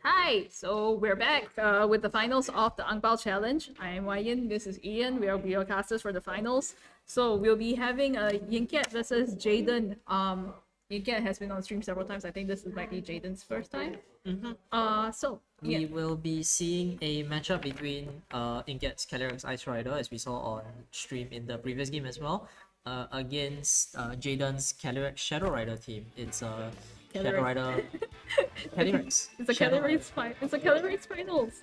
Hi, so we're back with the finals of the Ang Bao Challenge. I am Ying, this is Ian, we are broadcasters for the finals. So we'll be having Ying Kiat versus Jayden. Ying Kiat has been on stream several times. I think this is likely Jayden's first time. We will be seeing a matchup between Inget's Calyrex Ice Rider, as we saw on stream in the previous game as well, against Jayden's Calyrex Shadow Rider team. It's a Shadow Rider Calyrex. It's a Shadow Calories fight. It's a Calories finals.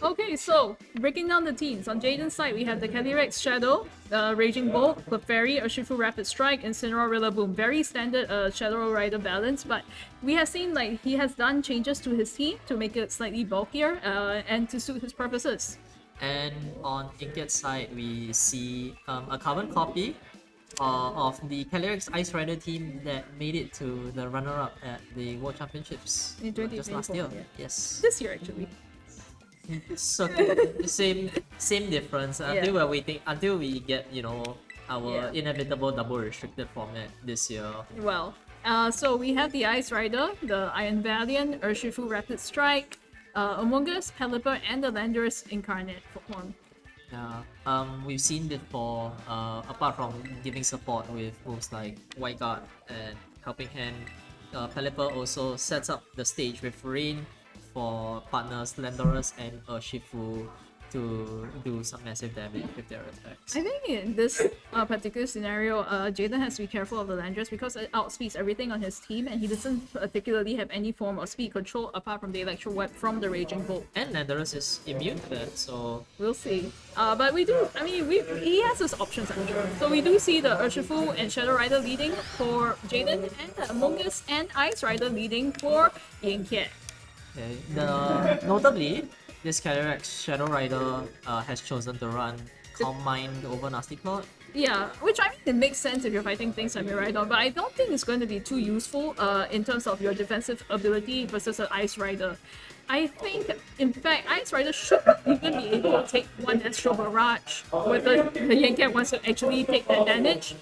Okay, so breaking down the teams. On Jayden's side, we have the Calyrex Shadow, Raging Bolt, Clefairy, Urshifu Rapid Strike, and Cineroar Boom. Very standard Shadow Rider balance, but we have seen like he has done changes to his team to make it slightly bulkier and to suit his purposes. And on Inget's side, we see a carbon copy of the Calyrex Ice Rider team that made it to the runner-up at the World Championships In just last year. yeah. Yes. This year, actually. So same difference until we're waiting until we get our inevitable double restricted format this year. Well, so we have the Ice Rider, the Iron Valiant, Urshifu Rapid Strike, Among Us, Pelipper, and the Landorus Incarnate form. Yeah, we've seen before. Apart from giving support with moves like White Guard and Helping Hand, Pelipper also sets up the stage with Rain for partners Landorus and Urshifu to do some massive damage with their attacks. I think in this particular scenario, Jayden has to be careful of the Landorus because it outspeeds everything on his team, and he doesn't particularly have any form of speed control apart from the Electro Web from the Raging Bolt. And Landorus is immune to that, so We'll see. But we do, I mean, he has his options, I'm sure. So we do see the Urshifu and Shadow Rider leading for Jayden, and the Among Us and Ice Rider leading for Ying Kiat. okay. Notably, this Calyrex Shadow Rider has chosen to run Calm Mind over Nasty Claw. Yeah, which I mean it makes sense if you're fighting things like Miraidon, but I don't think it's going to be too useful in terms of your defensive ability versus an Ice Rider. I think, in fact, Ice Rider should even be able to take one Astral Barrage. Whether the Yankat wants to actually take that damage,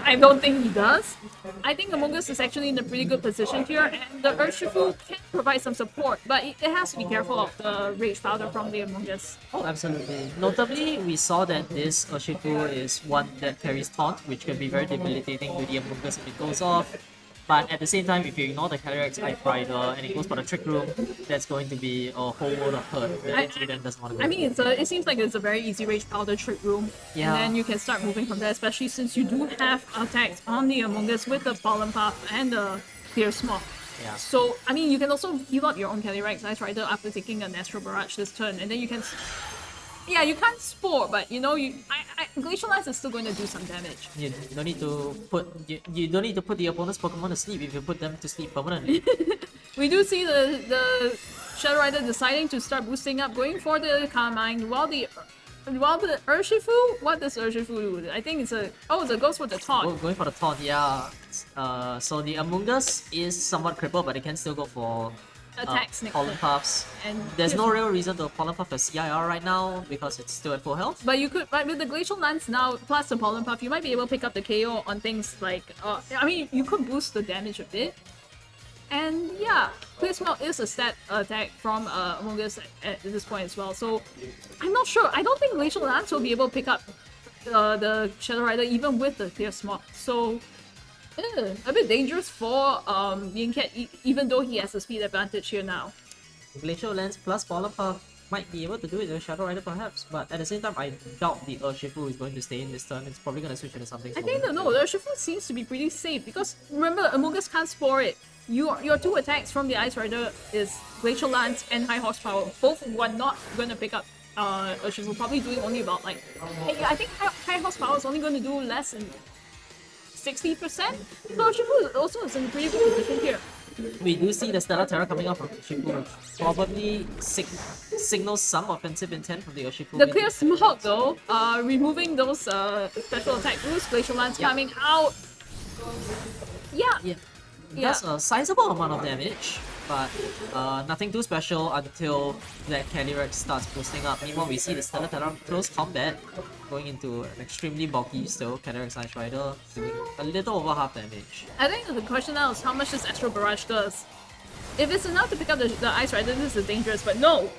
I don't think he does. I think Among Us is actually in a pretty good position here, and the Urshifu can provide some support, but it has to be careful of the Rage Powder from the Among Us. Oh, absolutely. Notably, we saw that this Urshifu is one that carries Taunt, which can be very debilitating to the Among Us if it goes off. But at the same time, if you ignore the Calyrex Ice Rider and it goes for the Trick Room, that's going to be a whole world of hurt that Jayden doesn't want to go. I mean, it seems like it's a very easy Rage Powder Trick Room, Yeah. and then you can start moving from there, especially since you do have attacks on the Among Us with the Pollen Puff and the Fierce Moth. Yeah. So, I mean, you can also heal up your own Calyrex Ice Rider after taking an Astral Barrage this turn, and then you can... Yeah, you can't Spore, but Glacial Lance is still going to do some damage. You don't need to put the opponent's Pokemon to sleep if you put them to sleep permanently. We do see the Shadow Rider deciding to start boosting up, going for the Carmine, while the Urshifu, what does Urshifu do? I think it goes for the Taunt. Going for the Taunt, yeah. So the Among Us is somewhat crippled, but it can still go for Attacks next Pollen turn. Puffs. And There's no real reason to Pollen Puff a CIR right now because it's still at full health. But with the Glacial Lance now, plus the Pollen Puff, you might be able to pick up the KO on things like, you could boost the damage a bit. And yeah, Clear Smell is a stat attack from Among Us at this point as well. So I'm not sure. I don't think Glacial Lance will be able to pick up the Shadow Rider even with the Clear Smell. So a bit dangerous for Ying Kiat, even though he has a speed advantage here now. Glacial Lance plus Pollen Puff might be able to do it with Shadow Rider perhaps, but at the same time I doubt the Urshifu is going to stay in this turn. It's probably going to switch into something I slower. think the Urshifu seems to be pretty safe because remember, Among Us can't Spore it. Your two attacks from the Ice Rider is Glacial Lance and High Horsepower. Both were not going to pick up Urshifu, probably doing only about I think High Horsepower is only going to do less than 60%. So Urshifu also is in a pretty good position here. We do see the Stellar Terror coming out from Urshifu, which probably signals some offensive intent from the Urshifu. The Clear Smog though, removing those special attack boosts, Glacial Lance coming out. Yeah. That's a sizable amount of damage, but nothing too special until that Calyrex starts boosting up. Meanwhile, we see the Stellar Terror close combat going into an extremely bulky still Calyrex Ice Rider doing a little over half damage. I think the question now is how much this Astral Barrage does. if it's enough to pick up the Ice Rider, this is dangerous. But no,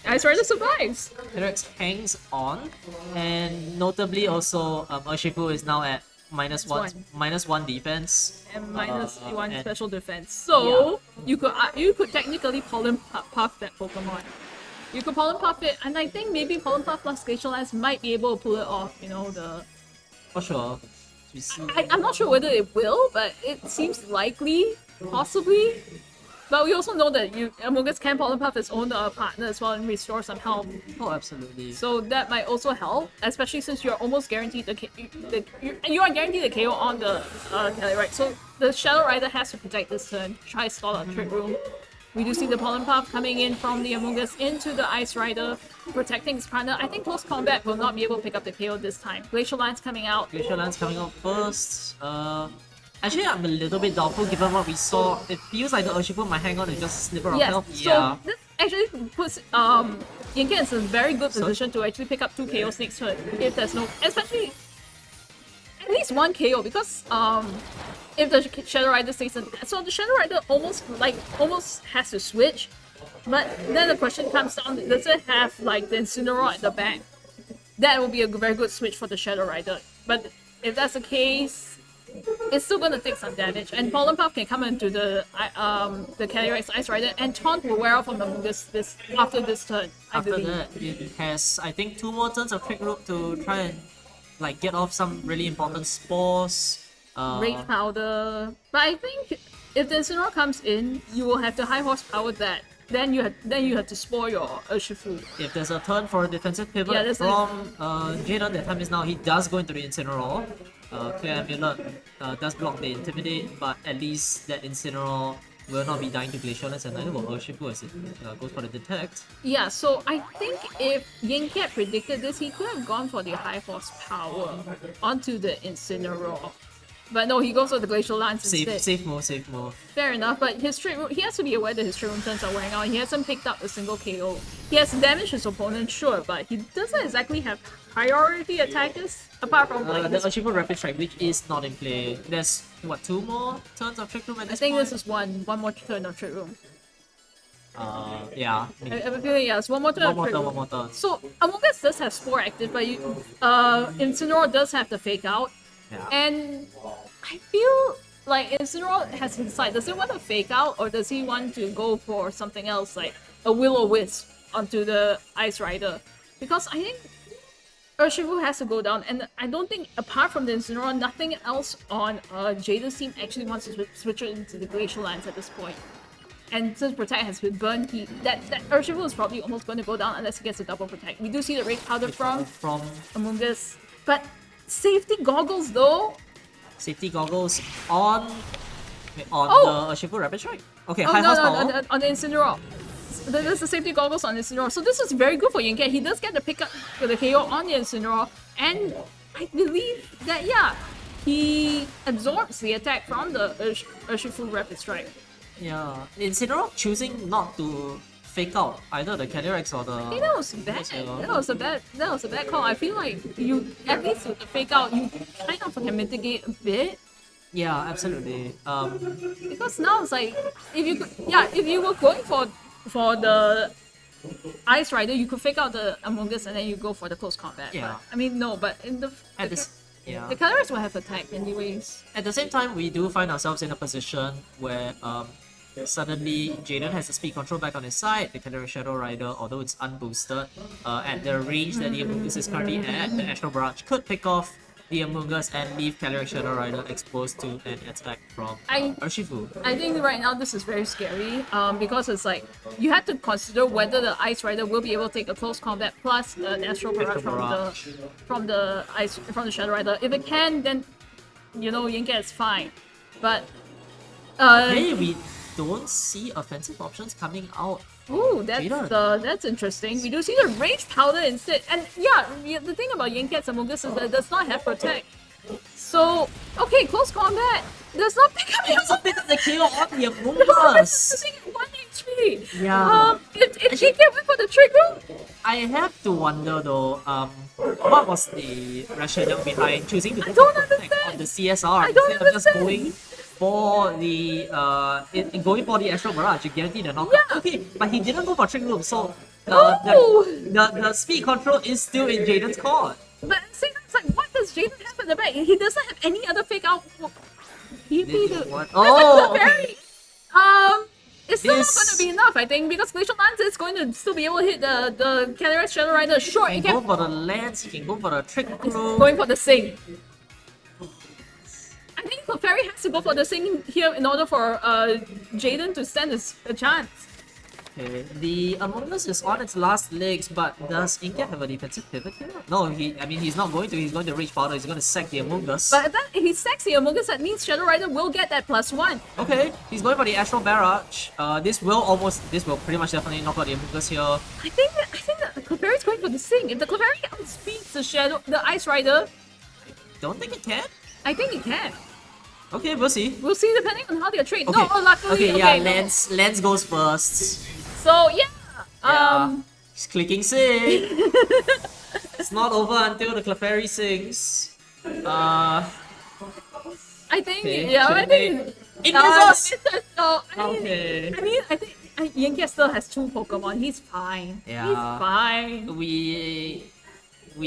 Ice Rider survives. Calyrex hangs on, and notably also, Urshifu is now at -1 defense. And -1 and- special defense. So you could technically Pollen Puff that Pokemon. You could Pollen Puff it, and I think maybe Pollen Puff plus Glacial Lance might be able to pull it off. You know, For sure. We see. I'm not sure whether it will, but it seems likely, possibly. But we also know that Amogus can Pollen Puff its own partner as well and restore some health. Oh, absolutely. So that might also help, especially since you're almost guaranteed you are guaranteed the KO on the Calyrex. So the Shadow Rider has to protect this turn. Try to stall out Trick Room. We do see the Pollen Puff coming in from the Amogus into the Ice Rider, protecting his partner. I think close combat will not be able to pick up the KO this time. Glacial Lance coming out. Glacial Lance coming out first. Actually, I'm a little bit doubtful given what we saw. It feels like the Urshifu might hang on to just a sliver of Yes, health. so this actually puts Ying in a very good position to actually pick up 2 KOs next turn if there's no, especially at least 1 KO because if the Shadow Rider stays in, so the Shadow Rider almost has to switch, but then the question comes down: does it have like the Incineroar at the back? That will be a very good switch for the Shadow Rider. But if that's the case, it's still gonna take some damage, and Pollen Puff can come into the Calyrex Ice Rider, and Taunt will wear off on this after this turn. After that, it has, I think, 2 more turns of Trick Room to try and like get off some really important spores. Rage Powder. But I think if the Incineroar comes in, you will have to high horsepower that. Then you have to spore your Urshifu. If there's a turn for a defensive pivot from Jayden, that time is now. He does go into the Incineroar. Clear Amulet does block the Intimidate, but at least that Incineroar will not be dying to Glacial Lance, and neither will Urshifu as it goes for the Detect. Yeah, so I think if Ying had predicted this, he could have gone for the high horsepower onto the Incineroar. But no, he goes for the Glacial Lance instead. Safe move. Fair enough, but his Trick Room, he has to be aware that his Trick Room turns are wearing out. He hasn't picked up a single KO. He has damaged his opponent, sure, but he doesn't exactly have priority attackers apart from like the Urshifu Rapid Strike, which is not in play. There's what, 2 more turns of Trick Room at I this think point? this is one more turn of Trick Room. Yeah. I have a feeling yes, one more turn. One more turn. So Among Us does have Spore active, but Incineroar does have the Fake Out, Yeah. and I feel like Incineroar has to decide, does he want to Fake Out or does he want to go for something else like a Will-O-Wisp onto the Ice Rider? Because I think Urshifu has to go down, and I don't think apart from the Incineroar, nothing else on Jayden's team actually wants to switch it into the Glacial Lance at this point. And since Protect has been burned, that Urshifu is probably almost going to go down unless he gets a double Protect. We do see the Rage Powder from Among Us, but safety goggles though. Safety goggles on the Urshifu Rapid Strike. Okay, high no, horsepower. on the Incineroar. There's the safety goggles on the Incineroar. So this is very good for Ying. He does get the pick up the KO on the Incineroar, and I believe that he absorbs the attack from the Urshifu Rapid Strike. Yeah, Incineroar choosing not to fake out either the Calyrex or the. I think that was bad. That was a bad call. I feel like you, at least with the Fake Out, you kind of can mitigate a bit. Yeah, absolutely. Because now it's like if you were going for the Ice Rider, you could Fake Out the Among Us and then you go for the close combat. Yeah. But, I mean no, but in the Yeah. the Calyrex will have attack anyways. At the same time, we do find ourselves in a position where suddenly Jayden has the speed control back on his side. The Calyrex Shadow Rider, although it's unboosted, at the range that the Among Us is currently at, the Astral Barrage could pick off the Among Us and leave Calyrex Shadow Rider exposed to an attack from Urshifu. I think right now this is very scary because it's like you have to consider whether the Ice Rider will be able to take a close combat plus an Astral Barrage from the Shadow Rider. If it can, then Yinka is fine. But Hey, we don't see offensive options coming out. Ooh, that's interesting. We do see the Rage Powder instead. And the thing about Yingkat's Among Us is that it does not have Protect. So, okay, close combat does not pick up the kill on the Among Us. Us. 1 HP. Yeah. If Yingkat went for the Trick Room, I have to wonder though, what was the rationale behind choosing to go don't for Protect understand. on the CSR I don't instead of just understand. going for the going for the Astral Barrage, you guarantee the knockout. Yeah. Okay, but he didn't go for Trick Room, so Oh! the speed control is still in Jayden's court. But at the same time, it's like, what does Jayden have in the back? He doesn't have any other fake out. He This made is it. what- That's Oh, a very. It's still This- not going to be enough, I think, because Glacial Lance is going to still be able to hit the Cataracts Shadow Rider. Sure, He it can go can for the Lance, he can go for the Trick Room. going for the Sing. I think Clefairy has to go for the Sing here in order for Jayden to stand a chance. Okay, the Among Us is on its last legs, but does Inket have a defensive pivot here? No, he's not going to. He's going to reach powder. He's going to sack the Among Us. But if he sacks the Among Us, that means Shadow Rider will get that +1. Okay, he's going for the Astral Barrage. This will pretty much definitely knock out the Among Us here. I think the Clefairy is going for the Sing. If the Clefairy outspeeds the Ice Rider, Don't think it can. I think it can. Okay, we'll see. We'll see depending on how they are trained. Okay. No, luckily. Okay, yeah, no. Lance goes first. So yeah. Yeah. He's clicking sing. It's not over until the Clefairy sings. I think Okay, yeah, I shouldn't think they- Invisos! I mean, I think Ying still has 2 Pokemon. He's fine. Yeah. He's fine. We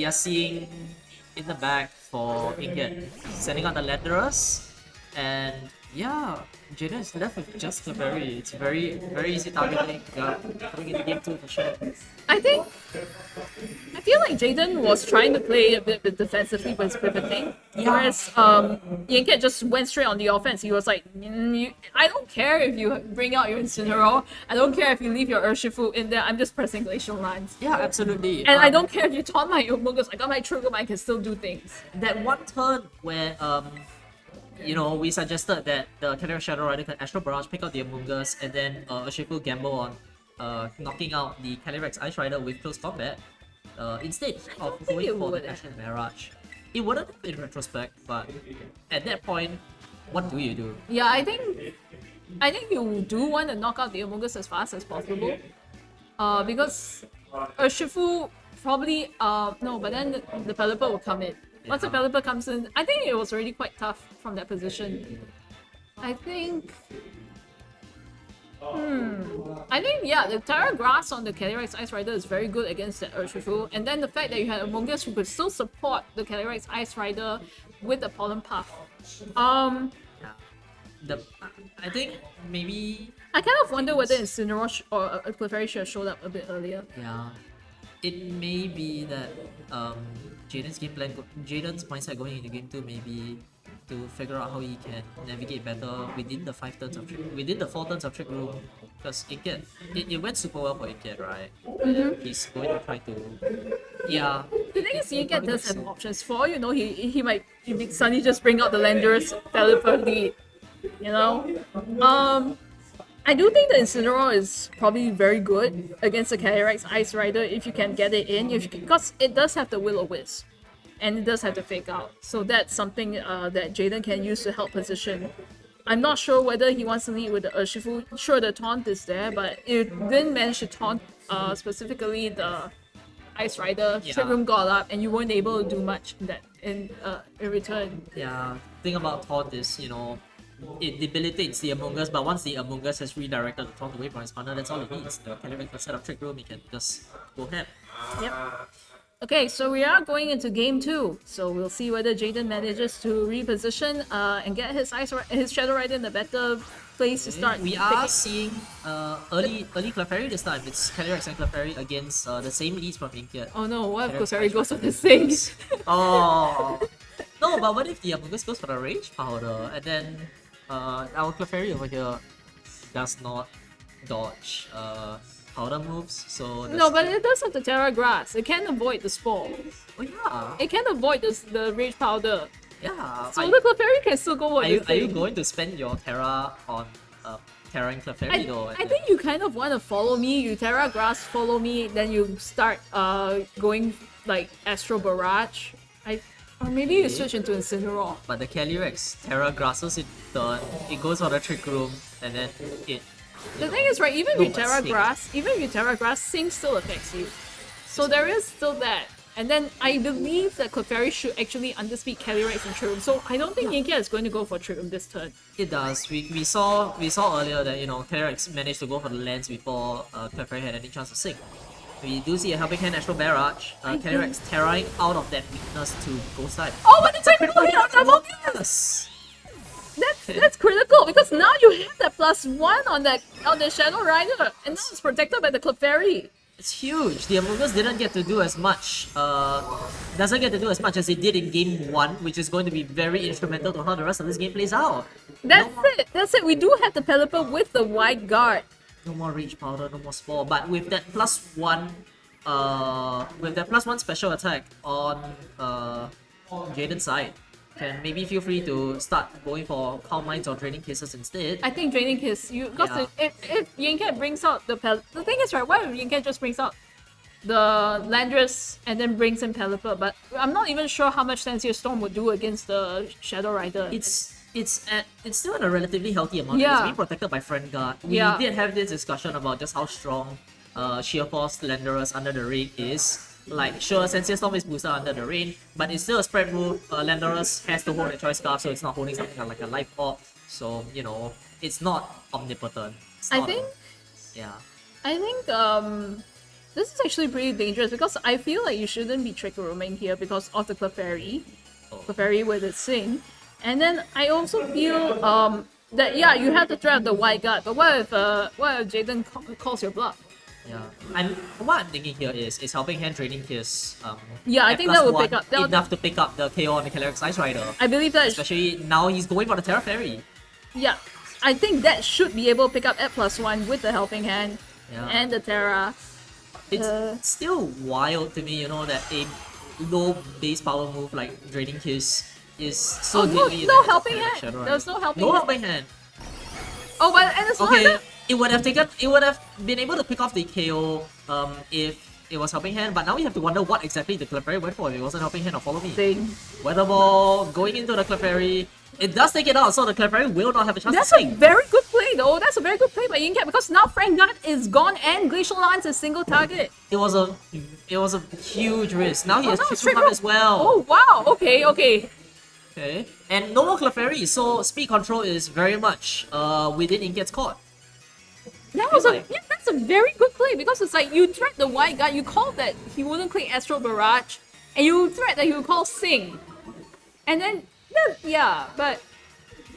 are seeing in the back for Inget sending out the Landorus, and yeah, Jayden is left with just Clefairy. It's very easy targeting. Yeah, putting in the game 2 for sure. I feel like Jayden was trying to play a bit defensively with his pivoting, whereas Yingket just went straight on the offense. He was like, I don't care if you bring out your Incineroar, I don't care if you leave your Urshifu in there, I'm just pressing Glacial Lance. Yeah, absolutely. And I don't care if you taunt my Amogus, I got my Trigger, I can still do things. That one turn where we suggested that the Cataract Shadow Rider can Astral Barrage, pick out the Among Us, and then Urshifu gamble on knocking out the Calyrex Ice Rider with close combat, instead of think going it for would the Astral Barrage. It wouldn't have in retrospect, but at that point, what do you do? Yeah, I think you do want to knock out the Amogus as fast as possible. Because Urshifu probably no, but then the Pelipper will come in. Once the Yeah. Pelipper comes in, I think it was already quite tough from that position. I think yeah, the Terra Grass on the Calyrex Ice Rider is very good against the Urshifu, and then the fact that you had Among Us who could still support the Calyrex Ice Rider with the Pollen Puff. Yeah. I think maybe I kind of wonder whether Incineroar or Clefairy should have showed up a bit earlier. yeah, it may be that Jayden's game plan, Jayden's mindset going into game 2 may be to figure out how he can navigate better within the 4 turns of Trick Room, because it went super well for Inket, right? He's going to try to The thing is, Yingket does have options. For all you know, he might suddenly just bring out the Landorus Pelipper lead. You know? I do think the Incineroar is probably very good against the Calyrex Ice Rider if you can get it in, because it does have the Will-O-Wisp. And it does have to fake out. So that's something that Jayden can use to help position. I'm not sure whether he wants to lead with the Urshifu. Sure, the taunt is there, but it didn't manage to taunt specifically the Ice Rider. Yeah. Trick Room got up, and you weren't able to do much in return. Yeah, thing about taunt is, it debilitates the Among Us, but once the Among Us has redirected the taunt away from his partner, that's all it needs. The Calyrex can set up Trick Room, he can just go ham. Yep. Okay, so we are going into game 2. So we'll see whether Jayden manages to reposition and get his Shadow Rider in a better place to start. We are seeing early Clefairy this time. It's Calyrex and Clefairy against the same leads from Inket. Oh no, what if Calyrex Clefairy Ice goes Rider with his thing? Oh no, but what if the Among Us goes for the Rage Powder and then our Clefairy over here does not dodge powder moves, so No, but it does have the Terra Grass. It can avoid the Spore. oh yeah, It can avoid the Rage Powder. yeah. So the Clefairy can still go with Are his you thing. going to spend your Terra on Terra and Clefairy though? I think you kind of want to follow me. You Terra Grass, follow me, then you start going like Astro Barrage. Or maybe you switch into Incineroar. But the Calyrex Terra grasses it turn, it goes for the Trick Room, and then it. The thing is, right, even No, with but Terra Sing. Grass, Sing still affects you. So there is still that. And then I believe that Clefairy should actually underspeed Calyrex and Trick Room. So I don't think Yinkia is going to go for Trick Room this turn. It does. We saw earlier that Calyrex managed to go for the lens before Clefairy had any chance to sing. We do see a Helping Hand Astral Barrage. Calyrex tearing out of that weakness to Ghost type. Oh, but it's a critical hit on double! Yes! That's critical because now you have that +1 on the Shadow Rider, and now it's protected by the Clefairy. It's huge. The Amogus didn't get to do as much. Doesn't get to do as much as it did in game 1, which is going to be very instrumental to how the rest of this game plays out. That's it. We do have the Pelipper with the Wide Guard. No more Rage Powder, no more Spore. But with that +1, with that +1 special attack on Jayden's side, can maybe feel free to start going for Calm Minds or Draining Kisses instead. I think Draining Kiss, because if Yingcat brings out the thing is, right, why if Yingcat just brings out the Landorus and then brings in Pelipper? But I'm not even sure how much Sincere Storm would do against the Shadow Rider. It's still in a relatively healthy amount. It's being protected by Friend Guard. We did have this discussion about just how strong Sheer Force Landorus under the ring is. Like, sure, Sincere Storm is boosted under the rain, but it's still a spread move. Landorus has to hold a Choice Scarf, so it's not holding something like a Life Orb. So, it's not omnipotent. I think this is actually pretty dangerous because I feel like you shouldn't be Trick Rooming here because of the Clefairy. Clefairy with its Sing. And then I also feel that you have the threat of the Wide Guard, but what if Jayden calls your bluff? Yeah, what I'm thinking here is Helping Hand Draining Kiss. I think that will pick up enough to pick up the KO on the Calyrex Ice Rider. I believe that, especially now he's going for the Terra Fairy. Yeah, I think that should be able to pick up at +1 with the Helping Hand and the Terra. It's still wild to me, that a low base power move like Draining Kiss is so deadly. No Helping Hand. There's no Helping Hand. No Helping Hand. Oh, but and it's not. It would have been able to pick off the KO if it was Helping Hand, but now we have to wonder what exactly the Clefairy went for if it wasn't Helping Hand or Follow Me. Weather Ball going into the Clefairy. It does take it out, so the Clefairy will not have a chance to swing. That's a very good play though. That's a very good play by Yingcat because now Friend Guard is gone and Glacial Lance is single target. It was a huge risk. Now he has Trick Room as well. Oh wow, okay. And no more Clefairy, so speed control is very much within Yingcat's court. That's a very good play because it's like you threat the Wide Guard, you call that he wouldn't click Astral Barrage, and you threat that he would call Sing. And then, but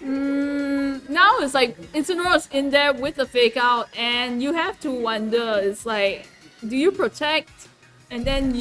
now it's like Incineroar's in there with the Fake Out, and you have to wonder, it's like, do you protect? And then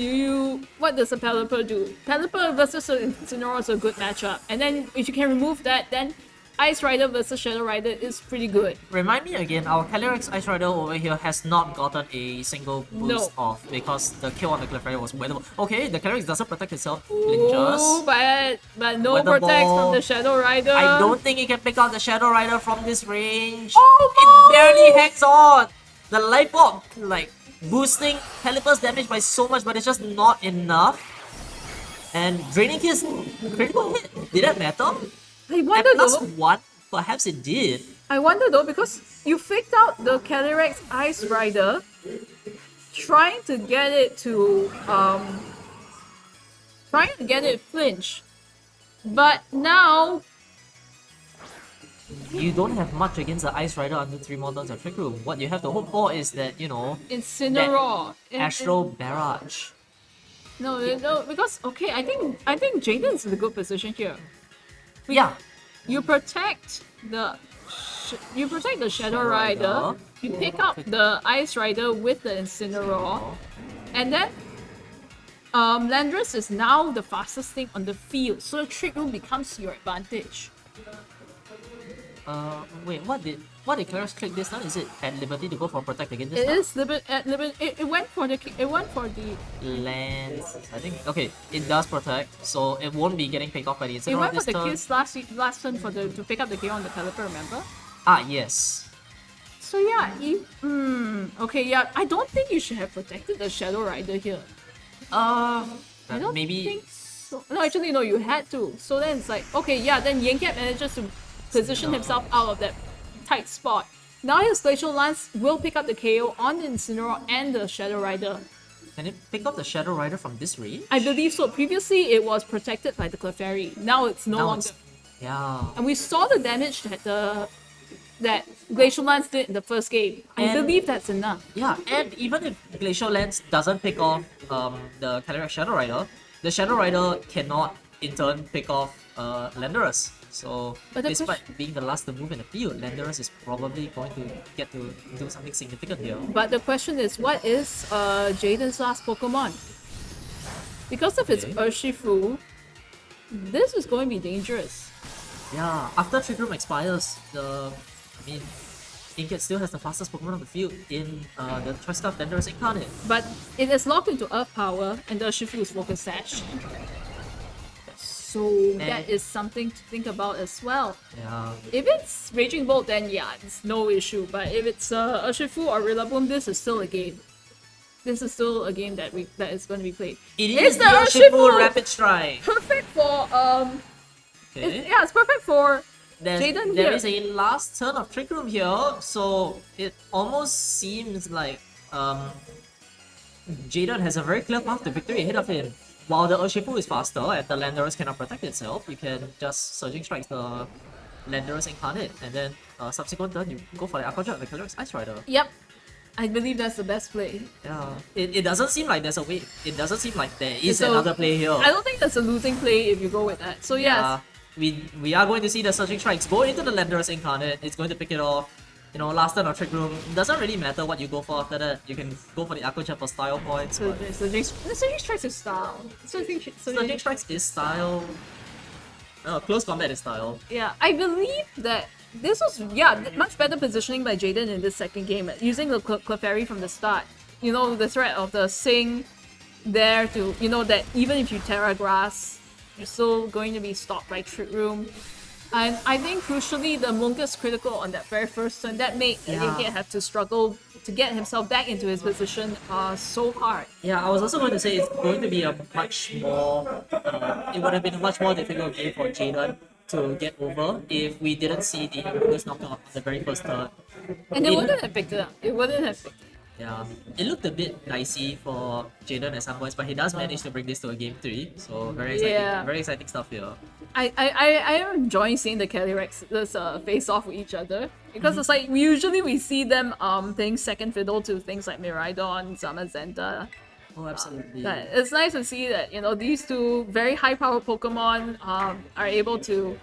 what does a Pelipper do? Pelipper versus Incineroar is a good matchup. And then if you can remove that, then Ice Rider versus Shadow Rider is pretty good. Remind me again, our Calyrex Ice Rider over here has not gotten a single boost off because the kill on the Clefairy was weathable. Okay, the Calyrex doesn't protect itself, flinches. But no protects from the Shadow Rider. I don't think he can pick out the Shadow Rider from this range. Oh, it barely hangs on! The Life Orb, boosting Pelipper's damage by so much, but it's just not enough. And Draining Kiss, critical hit. Did that matter? I wonder though. +1? Perhaps it did. I wonder though, because you faked out the Calyrex Ice Rider, trying to get it to flinch. But now you don't have much against the Ice Rider under 3 more turns of Trick Room. What you have to hope for is that, Incineroar. Astral Barrage. No, because I think Jayden's in a good position here. You protect the Shadow Rider. You pick up the Ice Rider with the Incineroar, and then Landorus is now the fastest thing on the field, so the Trick Room becomes your advantage. Wait, what did Calyrex click this time? Is it at liberty to go for protect again this time? It is at liberty. It went for the lens. I think it does protect, so it won't be getting picked off by the Incineroar. It went this for the turn. kiss last turn to pick up the KO on the Pelipper, remember? Yes. So I don't think you should have protected the Shadow Rider here. I don't think so. No, actually no, you had to. So then it's like, then Yingcat manages to position himself out of that tight spot. Now his Glacial Lance will pick up the KO on the Incineroar and the Shadow Rider. Can it pick up the Shadow Rider from this range? I believe so. Previously, it was protected by the Clefairy. Now it's no Now longer. yeah. And we saw the damage that Glacial Lance did in the first game. I And- believe that's enough. Yeah, and even if Glacial Lance doesn't pick off the Calyrex Shadow Rider, the Shadow Rider cannot in turn pick off Landorus. So, But the despite being the last to move in the field, Landorus is probably going to get to do something significant here. But the question is, what is Jayden's last Pokemon? Because of its Okay. Urshifu, this is going to be dangerous. Yeah, after Trick Room expires, Kiat still has the fastest Pokemon on the field in the Choice Scarf Landorus Incarnate. But it is locked into Earth Power, and the Urshifu is Focus Sash. So that is something to think about as well. Yeah. If it's Raging Bolt, then yeah, it's no issue. But if it's Urshifu or Rillaboom, this is still a game. This is still a game that is going to be played. It It's is the the Urshifu! Urshifu Rapid Strike! Perfect for Okay. it's perfect for There Jayden here. is a last turn of Trick Room here, so it almost seems like Jayden has a very clear path to victory ahead of him. While the Urshifu is faster and the Landorus cannot protect itself, you can just Surging Strike the Landorus Incarnate, and then subsequent turn you go for the Aqua Jet, the Calyrex Ice Rider. Yep. I believe that's the best play. Yeah, it doesn't seem like there's a way. It doesn't seem like there is So, another play here. I don't think that's a losing play if you go with that. So yes, Yeah, we are going to see the Surging Strikes go into the Landorus Incarnate. It's going to pick it off. You know, last turn of Trick Room, it doesn't really matter what you go for after that. You can go for the Aqua Jet for style points. so But the Surging Strikes is style. Surging Strikes is style. Close combat is style. Yeah, I believe that this was much better positioning by Jayden in this second game, using the Clefairy from the start. You know, the threat of the Sing there to, you know, that even if you Terra Grass, you're still going to be stopped by Trick Room. And I think crucially, the Mungus critical on that very first turn, that made Kiat have to struggle to get himself back into his position so hard. Yeah, I was also going to say it's going to be a much more. It would have been a much more difficult game for Jayden to get over if we didn't see the Mungus knockout on the very first turn. And it wouldn't have picked it up. It wouldn't have picked it up. Yeah, it looked a bit dicey for Jayden at some points, but he does manage to bring this to a game 3. So very exciting stuff here. I am enjoying seeing the Calyrex face off with each other because it's like we see them playing second fiddle to things like Miraidon, Zamazenta. Oh, absolutely. But it's nice to see that, you know, these two very high powered Pokemon are able to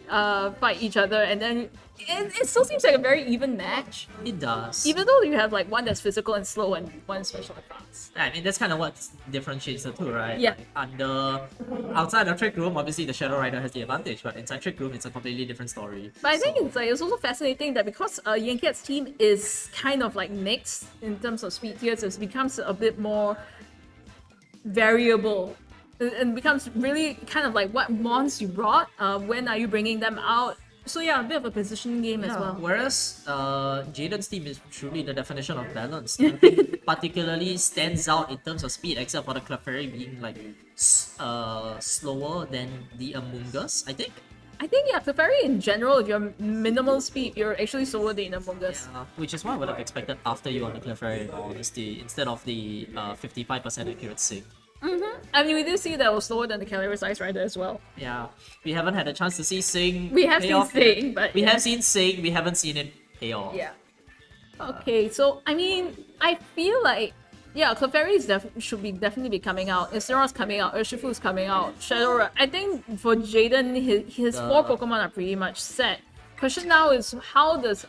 fight each other, and then it still seems like a very even match, It does. even though you have like one that's physical and slow and one special advance. I mean, that's kind of what differentiates the two, right? Yeah. Like, outside of Trick Room, obviously the Shadow Rider has the advantage, but inside Trick Room, it's a completely different story. But I think it's also fascinating that because Ying Kiat's team is kind of like mixed in terms of speed tiers, it becomes a bit more variable. It becomes really kind of like what mons you brought, when are you bringing them out. So yeah, a bit of a positioning game as well. Whereas Jayden's team is truly the definition of balance. Nothing particularly stands out in terms of speed, except for the Clefairy being like slower than the Amoonguss, I think. I think yeah, Clefairy in general, if you're minimal speed, you're actually slower than Among Us. Which is what I would have expected after you on the Clefairy, in all honesty, instead of the 55% accurate sync. I mean, we did see that was slower than the Calyrex Ice Rider as well. Yeah, we haven't had a chance to see Sing. We have pay seen off. Sing, but We yeah. have seen Sing, we haven't seen it pay off. Yeah. Okay, so I mean, I feel like Clefairy should definitely be coming out. Incineroar's coming out. Urshifu's coming out. I think for Jayden, his four Pokemon are pretty much set. Question now is how does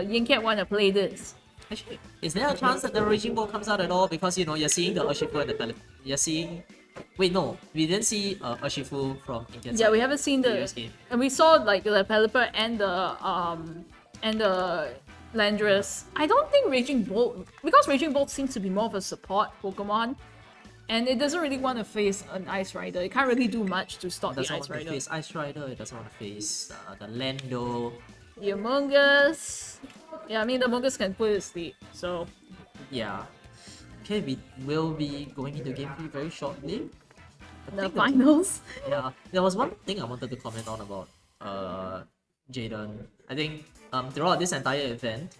Ying Kiat want to play this? Actually, is there a chance that the Raging Ball comes out at all? Because you know you're seeing the Urshifu and the You're seeing. Wait, no, we didn't see Urshifu from Kiat's Yeah, we haven't seen previous the game. and we saw like the Pelipper and the Landorus. I don't think Raging Bolt, because Raging Bolt seems to be more of a support Pokemon, and it doesn't really want to face an Ice Rider. It can't really do much to stop It the doesn't Ice want to Rider. face Ice Rider, it doesn't want to face the Lando. The Among Us. Yeah, I mean the Among Us can put it to sleep. So Yeah. Okay, we will be going into game 3 very shortly. I the think finals. Yeah, there was one thing I wanted to comment on about Jayden. I think throughout this entire event,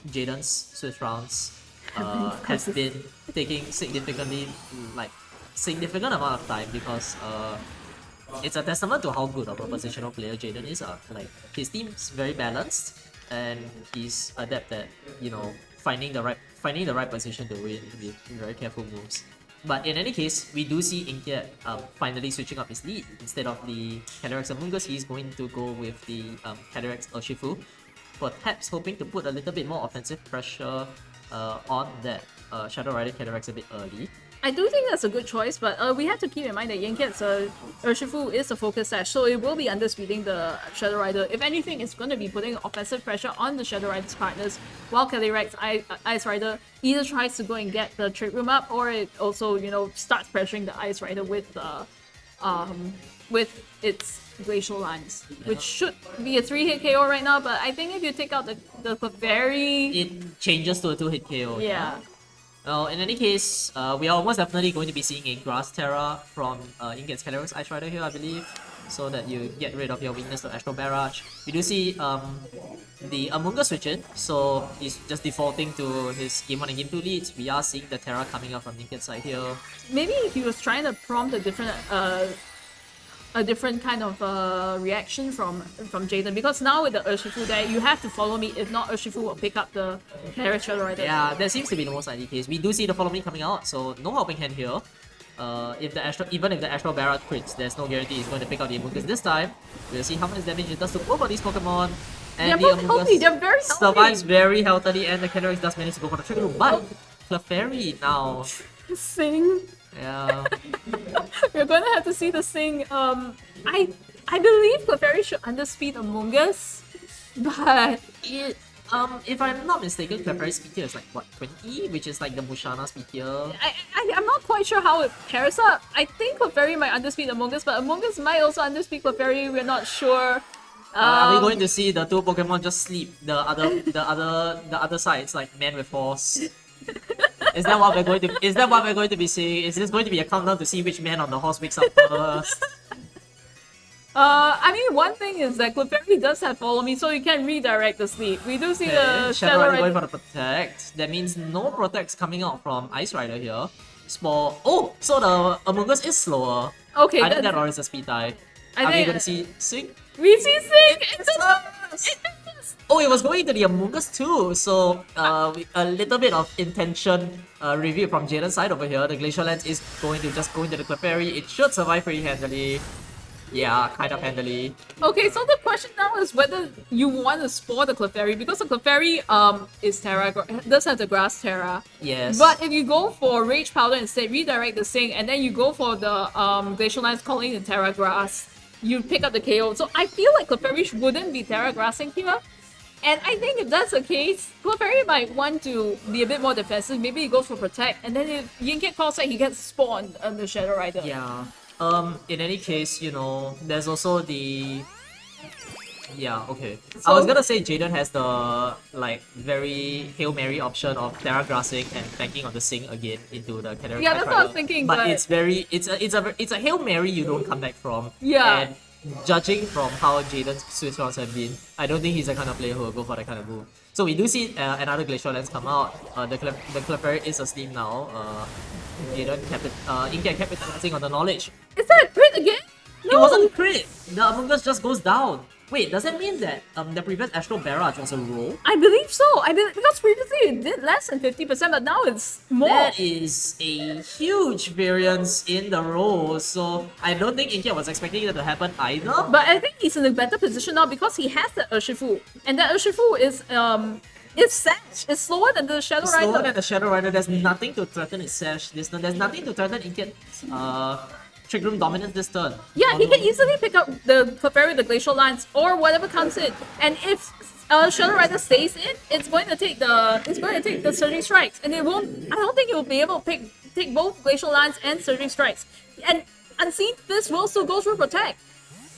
Jayden's Swiss rounds has been taking significant amount of time because it's a testament to how good of a positional player Jayden is. Like his team's very balanced and he's adept at finding the right position to win with very careful moves. But in any case, we do see Kiat finally switching up his lead. Instead of the Cataracts Amoonguss, he's going to go with the Cataracts Urshifu, perhaps hoping to put a little bit more offensive pressure on that Shadow Rider Cataracts a bit early. I do think that's a good choice, but we have to keep in mind that Yingkiat's Urshifu is a focus sash, so it will be underspeeding the Shadow Rider. If anything, it's going to be putting offensive pressure on the Shadow Rider's partners, while Cataract's Ice Rider either tries to go and get the Trick Room up, or it also, starts pressuring the Ice Rider with its Glacial Lance, which should be a 3-hit KO right now, but I think if you take out the Clefairy... It changes to a 2-hit KO. Yeah. Well, in any case, we are almost definitely going to be seeing a Grass Terra from Kiat's Cataracts Ice Rider here, I believe, so that you get rid of your weakness to Astral Barrage. We do see the Amoonguss switch in, so he's just defaulting to his Game 1 and Game 2 leads. We are seeing the Terra coming up from Kiat's side here. Maybe he was trying to prompt a different kind of reaction from Jayden, because now with the Urshifu there, you have to follow me. If not, Urshifu will pick up the Cataracts Shadow Rider. Yeah, that seems to be the most likely case. We do see the follow me coming out, so no helping hand here. Even if the Astral Barrage crits, there's no guarantee he's going to pick out the Amoonguss this time. We'll see how much damage it does to both of these Pokemon. And they're both healthy, they're very healthy. Survives very healthily, and the Cataracts does manage to go for the Trick Room. But Clefairy now. Sing. Yeah. We're gonna have to see the Sing. I believe Clefairy should underspeed Amoonguss, but if I'm not mistaken, Clefairy's speed tier is like what, 20, which is like the Mushana speed tier. I'm not quite sure how it pairs up. I think Clefairy might underspeed Amoonguss, but Amoonguss might also underspeed Clefairy. We're not sure. Are we going to see the two Pokemon just sleep the other sides, like man with horse? Is that what we're going to be seeing? Is this going to be a countdown to see which man on the horse wakes up first? I mean, one thing is that Clefairy does have follow me, so you can redirect the sleep. We do see the Shadow Rider going for the protect. That means no protects coming out from Ice Rider here. Small. Oh, so the Amoonguss is slower. Okay, I think that or is a speed tie. Are we gonna see Sing? We see Sing. Oh, it was going to the Amoonguss too. So a little bit of intention review from Jayden's side over here. The Glacial Lance is going to go into the Clefairy. It should survive pretty handily. Yeah, kind of handily. Okay, so the question now is whether you want to spore the Clefairy, because the Clefairy is Terra, does have the Grass Terra. Yes. But if you go for Rage Powder instead, redirect the Sing, and then you go for the Glacial Lance calling the Terra Grass, you pick up the KO. So I feel like Clefairy wouldn't be Terra Grassing here. And I think if that's the case, Clefairy might want to be a bit more defensive. Maybe he goes for Protect, and then if Yingkiat calls it, he gets spawned on the Shadow Rider. Yeah. In any case, there's also the... Yeah, okay. So, I was gonna say Jayden has the, very Hail Mary option of Terra Grassing and banking on the Sing again into the Cataract. Yeah, that's what I was thinking, but it's a Hail Mary you don't come back from. Yeah. And judging from how Jayden's Swiss rounds have been, I don't think he's the kind of player who will go for that kind of move. So we do see another Glacial Lance come out. The Clefairy is asleep now. Yingkiat capitalizing on the knowledge. Is that a crit again? No! It wasn't a crit! The Amoonguss just goes down. Wait, does that mean that the previous Astral Barrage was a roll? I believe so. Because previously it did less than 50%, but now it's more. That is a huge variance in the roll, so I don't think Kiat was expecting that to happen either. But I think he's in a better position now because he has the Urshifu, and that Urshifu is it's sash. It's slower than the Shadow Rider. Slower than the Shadow Rider. There's nothing to threaten its sash this turn. There's nothing to threaten Kiat's Trick Room dominance this turn. Yeah, he can easily pick up the Clefairy, the Glacial Lance, or whatever comes in. And if Shadow Rider stays in, it's going to take the Surging Strikes, and it won't. I don't think it will be able to take both Glacial Lance and Surging Strikes. And Unseen Fist will still go through Protect.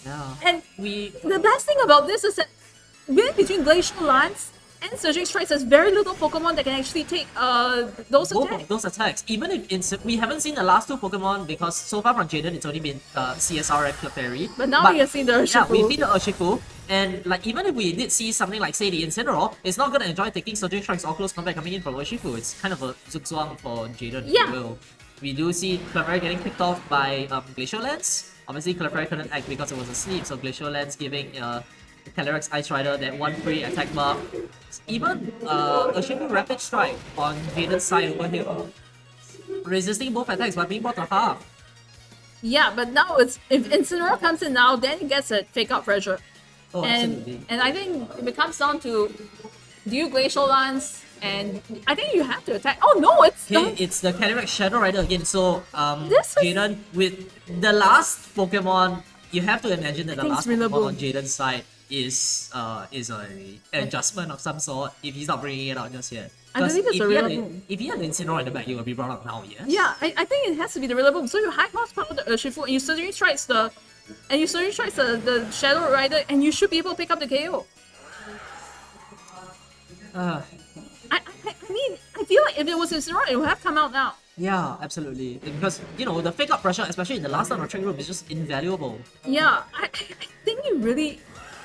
Yeah. And the best thing about this is that between Glacial Lance and Surging Strikes, there's very little Pokemon that can actually take those Both attacks. of those attacks. Even if we haven't seen the last two Pokemon because so far from Jayden it's only been CSR and Clefairy. But now we have seen the Yeah, Urshifu. we've seen the Urshifu, and like even if we did see something like say the Incineroar, it's not gonna enjoy taking Surging Strikes or close combat coming in from Urshifu. It's kind of a zugzwang for Jayden. Yeah. If you will. We do see Clefairy getting picked off by Glacial Lance. Obviously, Clefairy couldn't act because it was asleep, so Glacial Lance giving Calyrex Ice Rider that 1 free attack buff. Even Urshifu Rapid Strike on Jayden's side over here, resisting both attacks but being brought to half. Yeah, but now it's if Incineroar comes in now, then it gets a fake out pressure. Oh, absolutely. And I think it comes down to do you Glacial Lance, and I think you have to attack. Oh no, it's Okay, it's the Calyrex Shadow Rider again. So This is- Jayden with the last Pokemon, you have to imagine that the think last it's Pokemon Rillaboom. on Jayden's side is a adjustment of some sort if he's not bringing it out just yet. I 'Cause believe it's if a he had Rillaboom. If he had the Incineroar in the back, it would be brought up now, yes? Yeah, I think it has to be the Rillaboom. So you high horsepower the Urshifu, and you Surging Strikes the Shadow Rider, and you should be able to pick up the KO. Uh, I mean, I feel like if it was Incineroar, it would have come out now. yeah, absolutely. Because, you know, the fake up pressure, especially in the last round of Trick Room, is just invaluable. Yeah, I think you really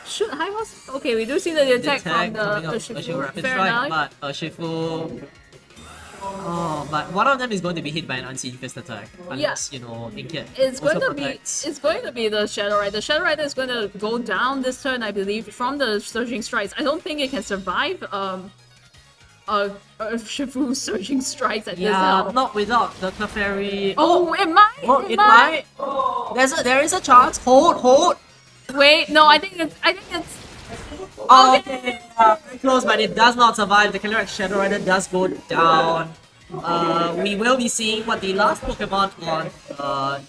should high horse. Okay, we do see the attack from the coming up, Urshifu. Rapid Fair Strike, enough. but Urshifu... Oh, but one of them is going to be hit by an Unseen Fist attack. Unless, you know, Kiat It's also going to be protects. the Shadow Rider. The Shadow Rider is going to go down this turn, I believe, from the Surging Strikes. I don't think it can survive Urshifu Surging Strikes at this Yeah, level. not without the Clefairy. Oh, it might. Oh, it might. There is a chance. Hold. Wait, no, I think it's. Oh, okay. Very close, but it does not survive. The Calyrex Shadow Rider does go down. We will be seeing what the last Pokemon on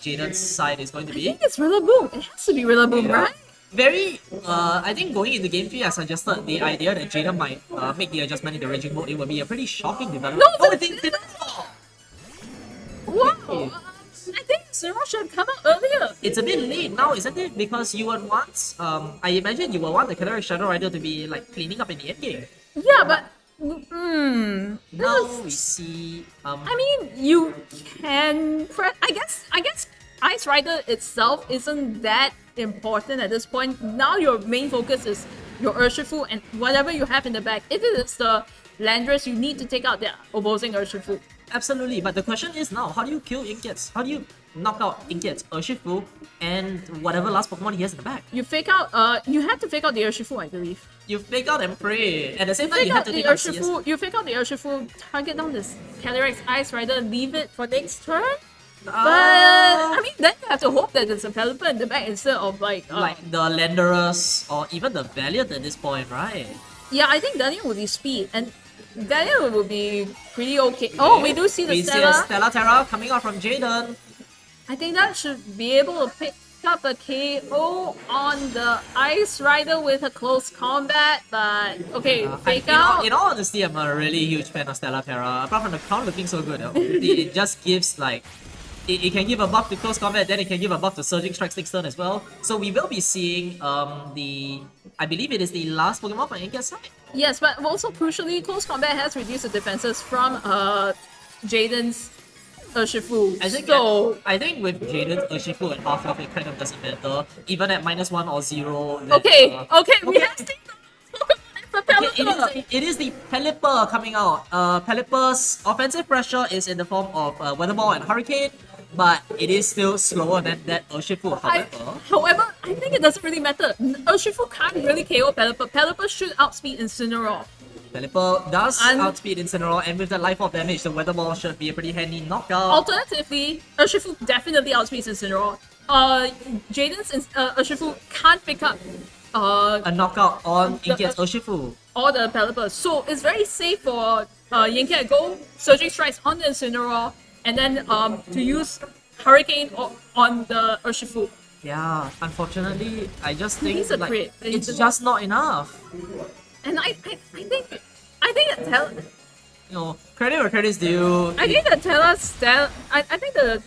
Jayden's side is going to I be. think it's Rillaboom. It has to be Rillaboom, right? Very, I think going into game 3, I suggested the idea that Jayden might make the adjustment in the Raging Mode. It would be a pretty shocking development. No, oh, it's- it didn't. Wow. I think Incineroar should have come out earlier. It's a bit late now, isn't it? Because you would want, I imagine you would want the Calyrex Shadow Rider to be like cleaning up in the end game. Yeah, but Now we see, I mean, you can press. I guess Ice Rider itself isn't that important at this point. Now your main focus is your Urshifu and whatever you have in the back. If it is the Landorus, you need to take out the opposing Urshifu. absolutely, but the question is now, how do you kill Inkits? How do you knock out Inkits, Urshifu, and whatever last Pokemon he has in the back? You fake out. You have to fake out the Urshifu, I believe. You fake out and pray. At the same time, Fake you have out to the take out CS. Urshifu. You fake out the Urshifu. Target down this Calyrex Ice Rider. Leave it for next turn. But I mean, then you have to hope that there's a Pelipper in the back instead of like the Landorus or even the Valiant at this point, right? yeah, I think Daniel would be speed and Daniel would be pretty okay. Oh, we do see the We see Stella. a Stella Terra coming out from Jayden. I think that should be able to pick up a KO on the Ice Rider with a close combat. But okay, fake out. In all honesty, I'm a really huge fan of Stella Terra. Apart from the count looking so good, it just gives like it can give a buff to close combat, then it can give a buff to Surging Strikes next turn as well. So we will be seeing I believe it is the last Pokemon from Inkiat's side. Yes, but also crucially, close combat has reduced the defenses from Jayden's Urshifu. I think with Jayden's Urshifu and half health, it kind of doesn't matter. Even at -1 or 0. Then, Okay, we have seen the Okay, Pelipper. it is the Pelipper coming out. Pelipper's offensive pressure is in the form of Weather Ball and Hurricane, but it is still slower than that Urshifu. However, I think it doesn't really matter. Urshifu can't really KO Pelipper. Pelipper should outspeed Incineroar. Pelipper does And- outspeed Incineroar, and with the life orb damage, the Weather Ball should be a pretty handy knockout. Alternatively, Urshifu definitely outspeeds Incineroar. Jayden's Urshifu can't pick up A knockout on Inkat's Urshifu. all the Pelippers. So it's very safe for Ying to go Surging Strikes on the Incineroar and then to use Hurricane on the Urshifu. Yeah, unfortunately, I just think He's a like, crit. it's just not enough. And I think that You know, credit where credit's due. I think the Tela Stella. I think the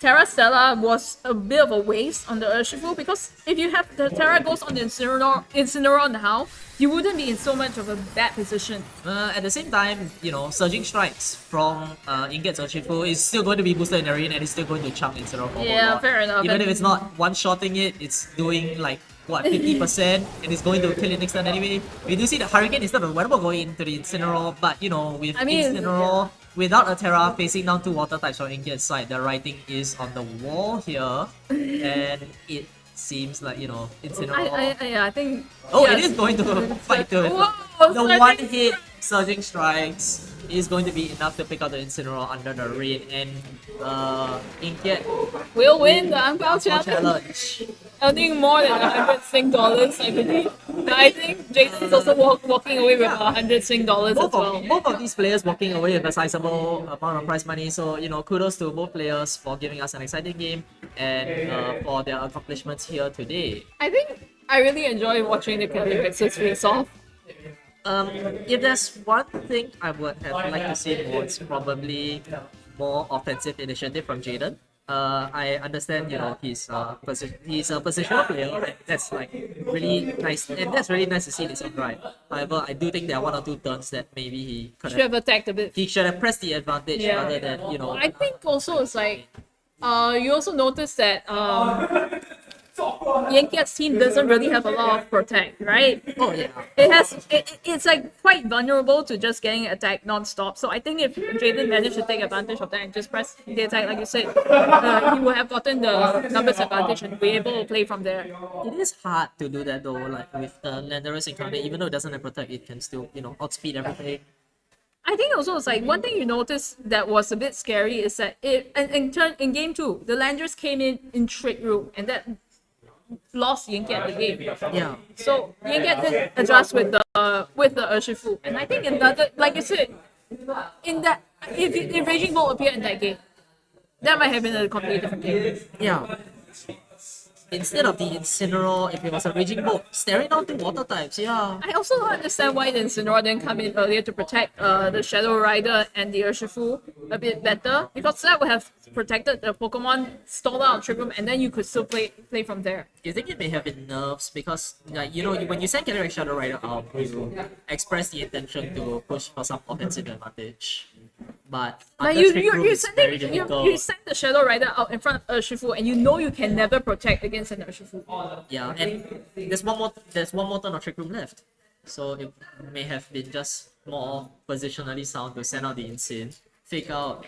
Terra Stella was a bit of a waste on the Urshifu because if you have the Terra goes on the Incineroar now, you wouldn't be in so much of a bad position. At the same time, Surging Strikes from Inget's Urshifu is still going to be boosted in the rain and it's still going to chunk Incineroar for a Yeah, lot. fair enough. Even if it's not one-shotting it, it's doing like, what, 50% and it's going to kill it next turn anyway. We do see the Hurricane instead of Weather Ball going into the Incineroar, but with Incineroar, without a Terra facing down 2 water types from Inget's side, the writing is on the wall here and it seems like, Incineroar... I think... Oh, yeah. it is going to fight to it. Whoa, The one hit Surging Strikes is going to be enough to pick out the Incineroar under the rain and Inget We'll win the Angbao challenge. challenge. Earning more than 100 Sing dollars, I believe. But I think Jayden is also walking away with 100 Sing dollars as well. Both of these players walking away with a sizable amount of prize money, so kudos to both players for giving us an exciting game and for their accomplishments here today. I think I really enjoy watching the Calyrex face off. If there's one thing I would have liked to see more, it's probably more offensive initiative from Jayden. I understand, he's a positional player, and that's like really nice, and that's really nice to see in its own right. However, I do think there are 1 or 2 turns that maybe he could Should have attacked a bit. he should have pressed the advantage Yeah. rather than I think also it's like, you also notice that Yankee's team doesn't really have a lot of protect, right? Oh yeah. It's like quite vulnerable to just getting attacked non-stop. So I think if Jayden managed to take advantage of that and just press the attack, like you said, he would have gotten the numbers advantage and be able to play from there. It is hard to do that though, like with Landorus incarnate, even though it doesn't have protect, it can still, outspeed everything. I think also it's like one thing you noticed that was a bit scary is that in game 2, the Landers came in Trick Room and that lost Ying the game. Yeah. So Ying didn't adjust with the Urshifu. And I think another, like you said, in that if Raging Bolt appeared in that game, that might have been a completely different game. Yeah. Instead of the Incineroar, if it was a Raging Bolt, staring down 2 water types, yeah. I also don't understand why the Incineroar didn't come in earlier to protect the Shadow Rider and the Urshifu a bit better, because that would have protected the Pokemon, stalled out Trick Room, and then you could still play from there. You think it may have been nerfs because, like, when you send Calyrex Shadow Rider out, you express the intention to push for some offensive advantage. But under Trick Room, it's very difficult. You send the Shadow Rider out in front of Urshifu, and you know you can never protect against an Urshifu. Yeah, and there's one more turn of Trick Room left. So it may have been just more positionally sound to send out the Insane, fake out,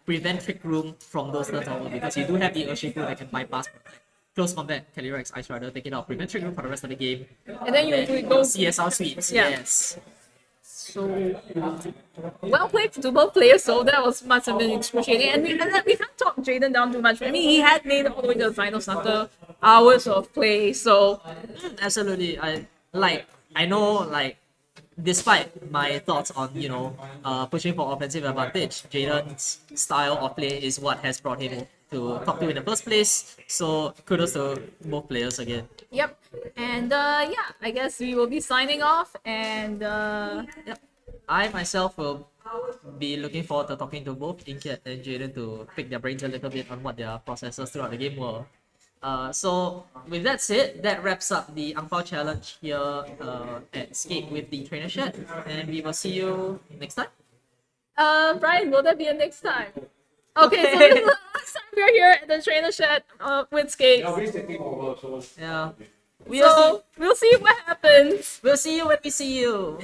prevent Trick Room from those turns over, because you do have the Urshifu that can bypass protect. Close combat, Calyrex, Ice Rider, take it out, prevent Trick Room for the rest of the game. And then you go CSR sweeps, yes. So well played to both players, so that must have been excruciating. And we can't talk Jayden down too much. I mean, he had made it all the way to the finals after hours of play, so absolutely. I know, despite my thoughts on pushing for offensive advantage, Jayden's style of play is what has brought him to top 2 in the first place. So kudos to both players again. Yep. And I guess we will be signing off, and Yep. I myself will be looking forward to talking to both Kiat and Jayden to pick their brains a little bit on what their processes throughout the game were. So with that said, that wraps up the Ang Pao challenge here at Skate with the trainer shed, and we will see you next time. Brian, will there be a next time? Okay, so this is the last time we're here at the trainer shed with Skate. Yeah. We'll see what happens. We'll see you when we see you.